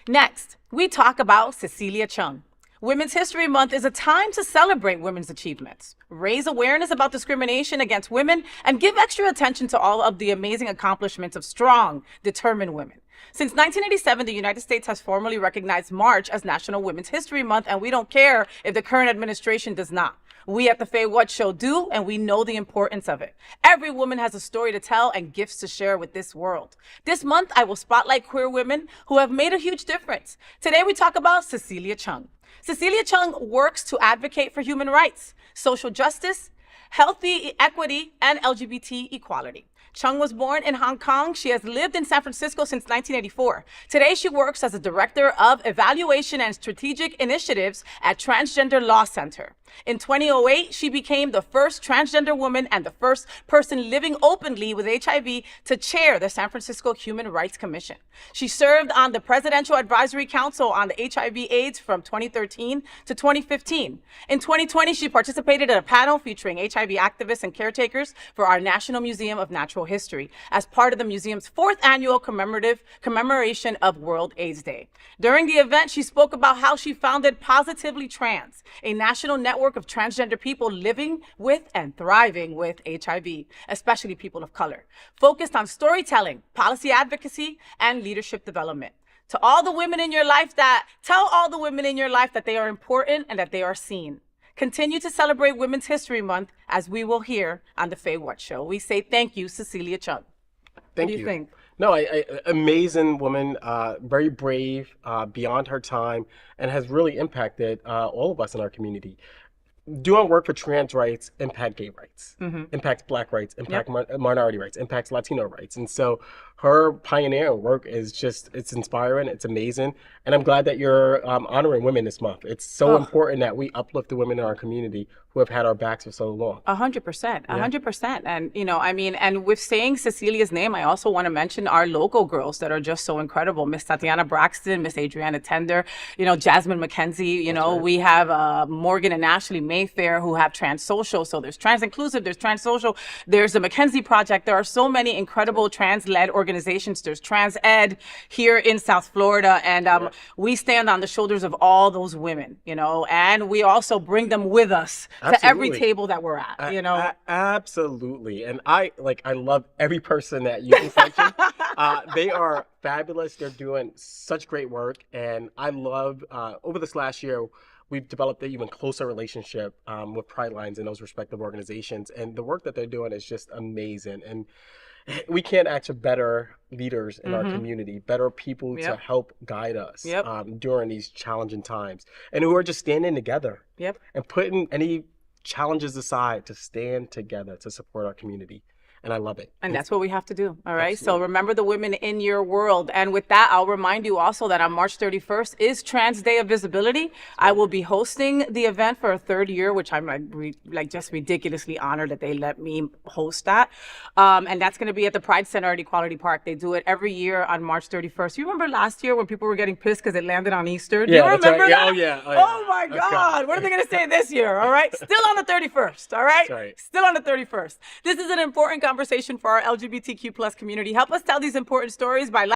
Next, we talk about Cecilia Cheung. Women's History Month is a time to celebrate women's achievements, raise awareness about discrimination against women, and give extra attention to all of the amazing accomplishments of strong, determined women. Since 1987, the United States has formally recognized March as National Women's History Month, and we don't care if the current administration does not. We at the FayWhat show do, and we know the importance of it. Every woman has a story to tell and gifts to share with this world. This month, I will spotlight queer women who have made a huge difference. Today, we talk about Cecilia Cheung. Cecilia Cheung works to advocate for human rights, social justice, healthy equity, and LGBT equality. Cheung was born in Hong Kong. She has lived in San Francisco since 1984. Today, she works as a director of evaluation and strategic initiatives at Transgender Law Center. In 2008, she became the first transgender woman and the first person living openly with HIV to chair the San Francisco Human Rights Commission. She served on the Presidential Advisory Council on the HIV/AIDS from 2013 to 2015. In 2020, she participated in a panel featuring HIV activists and caretakers for our National Museum of Natural History as part of the museum's 4th annual commemoration of World AIDS Day. During the event, she spoke about how she founded Positively Trans, a national network of transgender people living with and thriving with HIV, especially people of color, focused on storytelling, policy advocacy, and leadership development. To all the women in your life tell all the women in your life that they are important and that they are seen. Continue to celebrate Women's History Month as we will hear on the FayWhat show. We say thank you, Cecilia Cheung. Thank What do you think? No, amazing woman, very brave, beyond her time, and has really impacted all of us in our community. Doing work for trans rights impact gay rights, impacts Black rights, impact minority rights, impacts Latino rights. And so her pioneering work is just, it's inspiring, it's amazing. And I'm glad that you're honoring women this month. It's so important that we uplift the women in our community who have had our backs for so long. 100%, 100%. And, you know, I mean, and with saying Cecilia's name, I also want to mention our local girls that are just so incredible. Miss Tatiana Braxton, Miss Adriana Tender, you know, Jasmine McKenzie, you know, we have Morgan and Ashley Mayfair who have Trans Social. So there's Trans Inclusive, there's Trans Social, there's the McKenzie Project. There are so many incredible trans-led organizations. There's Trans Ed here in South Florida. And we stand on the shoulders of all those women, you know, and we also bring them with us to every table that we're at, you know? Absolutely. And I love every person that you just mentioned. They are fabulous. They're doing such great work. And I love, over this last year, we've developed an even closer relationship with Pride Lines and those respective organizations. And the work that they're doing is just amazing. And we can't ask for better leaders in our community, better people to help guide us during these challenging times, and who are just standing together and putting any challenges aside to stand together to support our community. And I love it. And that's what we have to do. All right. Absolutely. So remember the women in your world. And with that, I'll remind you also that on March 31st is Trans Day of Visibility. I will be hosting the event for a 3rd year, which I'm just ridiculously honored that they let me host that. And that's going to be at the Pride Center at Equality Park. They do it every year on March 31st. You remember last year when people were getting pissed because it landed on Easter? Do you remember that? Oh my God. What are they going to say this year? All right. Still on the 31st. All right. Still on the 31st. This is an important conversation for our LGBTQ+ community. Help us tell these important stories by